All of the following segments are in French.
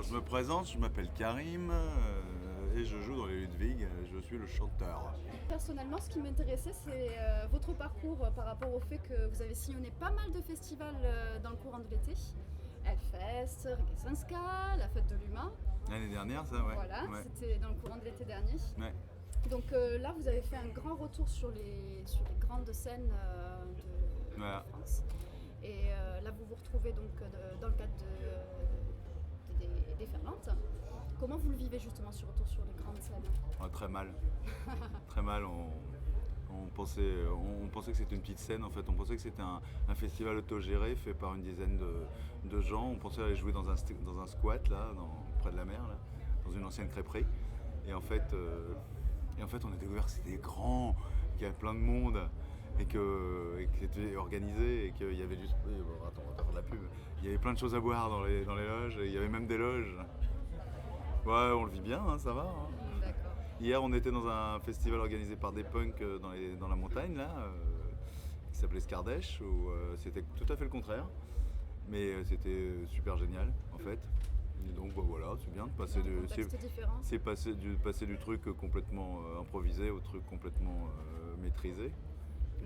Alors je me présente, je m'appelle Karim et je joue dans les Ludwig, je suis le chanteur. Personnellement, ce qui m'intéressait, c'est votre parcours par rapport au fait que vous avez sillonné pas mal de festivals dans le courant de l'été. Hellfest, Reggae Sanska, la fête de l'humain. L'année dernière, ça, ouais. Voilà, Ouais. c'était dans le courant de l'été dernier. Ouais. Donc là, vous avez fait un grand retour sur les grandes scènes de Voilà. France. Et là, vous vous retrouvez donc dans le cadre des Ferlantes. Comment vous le vivez justement ce retour sur les grandes scènes? Très mal. Très mal. On pensait que c'était une petite scène, en fait. On pensait que c'était un festival autogéré fait par une dizaine de gens. On pensait aller jouer dans un squat, là, près de la mer, là, dans une ancienne crêperie. Et en fait, on a découvert que c'était grand, qu'il y avait plein de monde. Et que c'était organisé et qu'il y avait du... Attends, on va faire de la pub. Il y avait plein de choses à boire dans les loges, et il y avait même des loges. Ouais, on le vit bien, hein, ça va. Hein. D'accord. Hier, on était dans un festival organisé par des punks dans la montagne, là, qui s'appelait Skardesh, où c'était tout à fait le contraire. Mais c'était super génial, en fait. Et donc, voilà, c'est bien de passer Un contexte différent. C'est passer du truc complètement improvisé au truc complètement maîtrisé.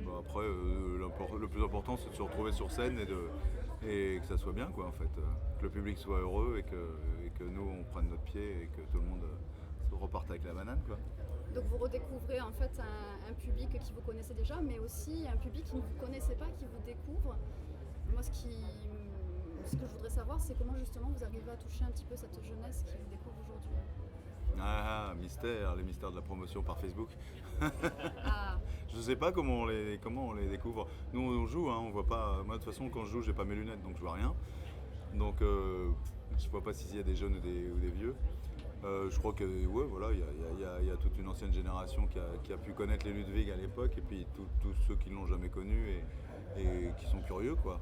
Bon, après, le plus important, c'est de se retrouver sur scène et que ça soit bien, quoi, en fait. Que le public soit heureux et que nous, on prenne notre pied et que tout le monde reparte avec la banane, quoi. Donc vous redécouvrez en fait un public qui vous connaissait déjà, mais aussi un public qui ne vous connaissait pas, qui vous découvre. Moi, ce que je voudrais savoir, c'est comment justement vous arrivez à toucher un petit peu cette jeunesse qui vous découvre aujourd'hui. Ah, mystère, les mystères de la promotion par Facebook. Ah, Je sais pas comment on les découvre. Nous, on joue, hein, on voit pas. Moi, de toute façon, quand je joue, j'ai pas mes lunettes, donc je vois rien. Donc, je vois pas s'il y a des jeunes ou des vieux. Je crois que, ouais, voilà, il y a toute une ancienne génération qui a pu connaître les Ludwig à l'époque, et puis tous ceux qui l'ont jamais connu et qui sont curieux, quoi.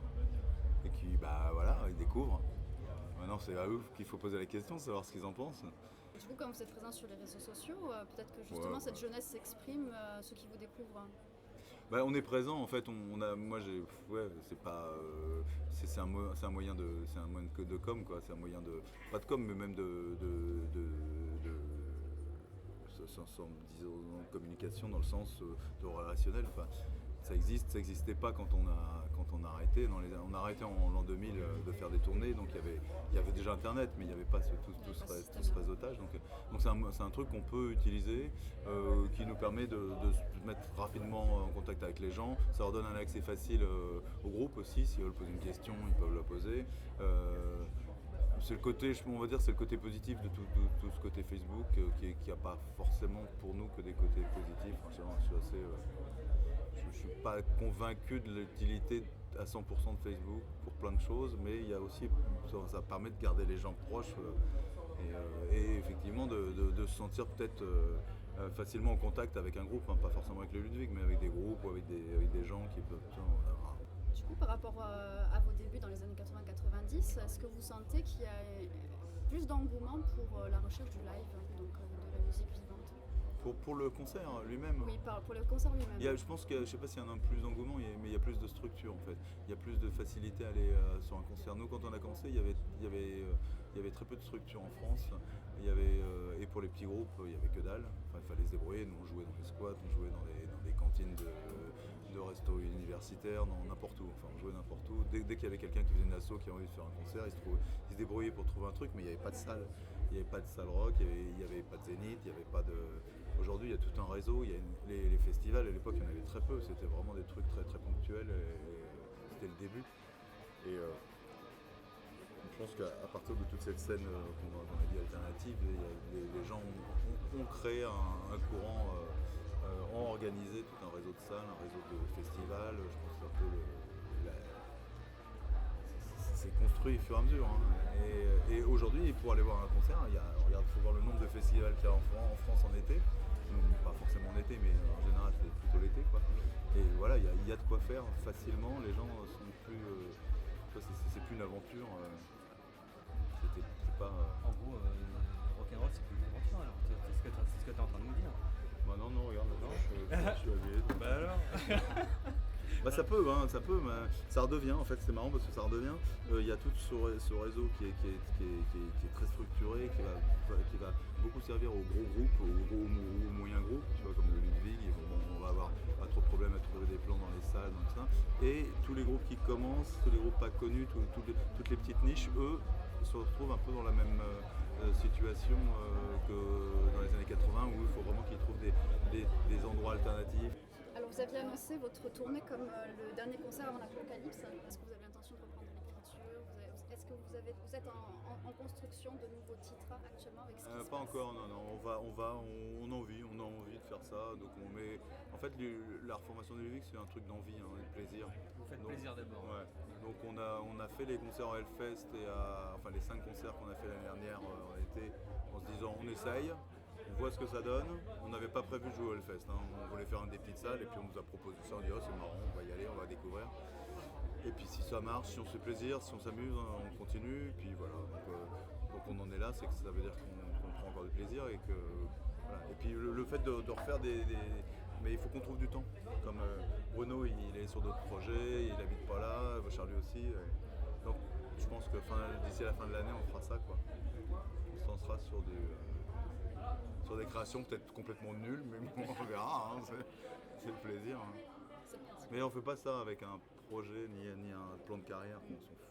Et qui, bah voilà, ils découvrent. Maintenant, c'est à eux qu'il faut poser la question, savoir ce qu'ils en pensent. du coup, quand vous êtes présent sur les réseaux sociaux, peut-être que justement Ouais. cette jeunesse s'exprime, ceux qui vous découvrent. Bah, on est présent, en fait. Moi, ouais, c'est pas, c'est un moyen de com, quoi. C'est un moyen de, pas de com, mais même sans disons, communication dans le sens de relationnel. Enfin, ça existait pas quand on a arrêté. On a arrêté en l'an 2000 de faire des tournées, donc il y avait déjà Internet, mais il n'y avait pas tout ce réseautage. Donc c'est un truc qu'on peut utiliser, qui nous permet de se mettre rapidement en contact avec les gens. Ça leur donne un accès facile au groupe aussi. S'ils veulent poser une question, ils peuvent la poser. C'est le côté, on va dire, c'est le côté positif de tout ce côté Facebook, qui a pas forcément pour nous que des côtés positifs. Franchement, je suis pas convaincu de l'utilité à 100% de Facebook pour plein de choses, mais il y a aussi, ça permet de garder les gens proches et effectivement de se sentir peut-être facilement en contact avec un groupe, hein, pas forcément avec le Ludwig, mais avec des groupes ou avec des gens qui peuvent... Du coup, par rapport à vos débuts dans les années 80-90, est-ce que vous sentez qu'il y a plus d'engouement pour la recherche du live, donc de la musique vivante? Pour le concert lui-même. Oui, pour le concert lui-même. Je pense que, je sais pas s'il y en a plus d'engouement, mais il y a plus de structure, en fait. Il y a plus de facilité à aller sur un concert. Nous, quand on a commencé, il y avait très peu de structure en France. Et pour les petits groupes, il n'y avait que dalle. Enfin, il fallait se débrouiller. Nous, on jouait dans les squats, on jouait dans des cantines de restos universitaires, n'importe où. Enfin, on jouait n'importe où. Dès qu'il y avait quelqu'un qui faisait une asso, qui avait envie de faire un concert, il se débrouillait pour trouver un truc, mais il n'y avait pas de salle. Il n'y avait pas de salle rock, il n'y avait pas de zénith, il n'y avait pas de... Aujourd'hui, il y a tout un réseau. Les festivals, à l'époque, il y en avait très peu. C'était vraiment des trucs très, très ponctuels. Et c'était le début. Et je pense qu'à partir de toute cette scène qu'on a dit alternative, les gens ont créé un courant, ont organisé tout un réseau de salles, un réseau de festivals. Je pense que c'est un peu c'est construit au fur et à mesure. Hein. Et aujourd'hui, pour aller voir un concert, regarde, faut voir le nombre de festivals qu'il y a en France en été. Pas forcément en été, mais en général c'est plutôt l'été, quoi. Et voilà, il y a de quoi faire facilement. Les gens sont plus, c'est plus une aventure. C'est pas. En gros, rock'n'roll c'est plus une aventure alors. C'est ce que tu es en train de nous dire. Bah non, regarde, je suis habillé. Bah alors Bah ça peut, mais ça redevient en fait, c'est marrant parce que ça redevient. Il y a tout ce réseau qui est très structuré, qui va beaucoup servir aux gros groupes, aux moyens groupes, tu vois, comme le Ludwig, on va avoir pas trop de problèmes à trouver des plans dans les salles, dans tout ça. Et tous les groupes qui commencent, tous les groupes pas connus, toutes les petites niches, eux, se retrouvent un peu dans la même situation que dans les années 80 où il faut vraiment qu'ils trouvent des endroits alternatifs. Alors vous aviez annoncé votre tournée comme le dernier concert avant l'Apocalypse. Est-ce que vous avez l'intention de reprendre l'écriture? Est-ce que vous êtes en construction de nouveaux titres actuellement avec ce qui se Pas passe? encore, non, on a envie de faire ça. Donc on met, en fait, la reformation du Ludwig, c'est un truc d'envie, hein, de plaisir. Vous faites Donc, plaisir d'abord. Ouais. Donc on a fait les concerts au Hellfest enfin les 5 concerts qu'on a fait l'année dernière en été, en se disant on essaye. On voit ce que ça donne. On n'avait pas prévu de jouer au Hellfest. Hein. On voulait faire des petites salles et puis on nous a proposé ça. On dit oh, c'est marrant, on va y aller, on va découvrir. Et puis si ça marche, si on se fait plaisir, si on s'amuse, on continue. Et puis voilà. Donc on en est là, c'est que ça veut dire qu'on prend encore du plaisir et que voilà. Et puis le fait de refaire mais il faut qu'on trouve du temps. Comme Bruno, il est sur d'autres projets, il habite pas là, Charlie aussi. Donc je pense que d'ici la fin de l'année, on fera ça quoi. On se lancera sur des créations peut-être complètement nulles, mais bon, on verra, hein, c'est le plaisir. Hein. Mais on fait pas ça avec un projet ni un plan de carrière, on s'en fout.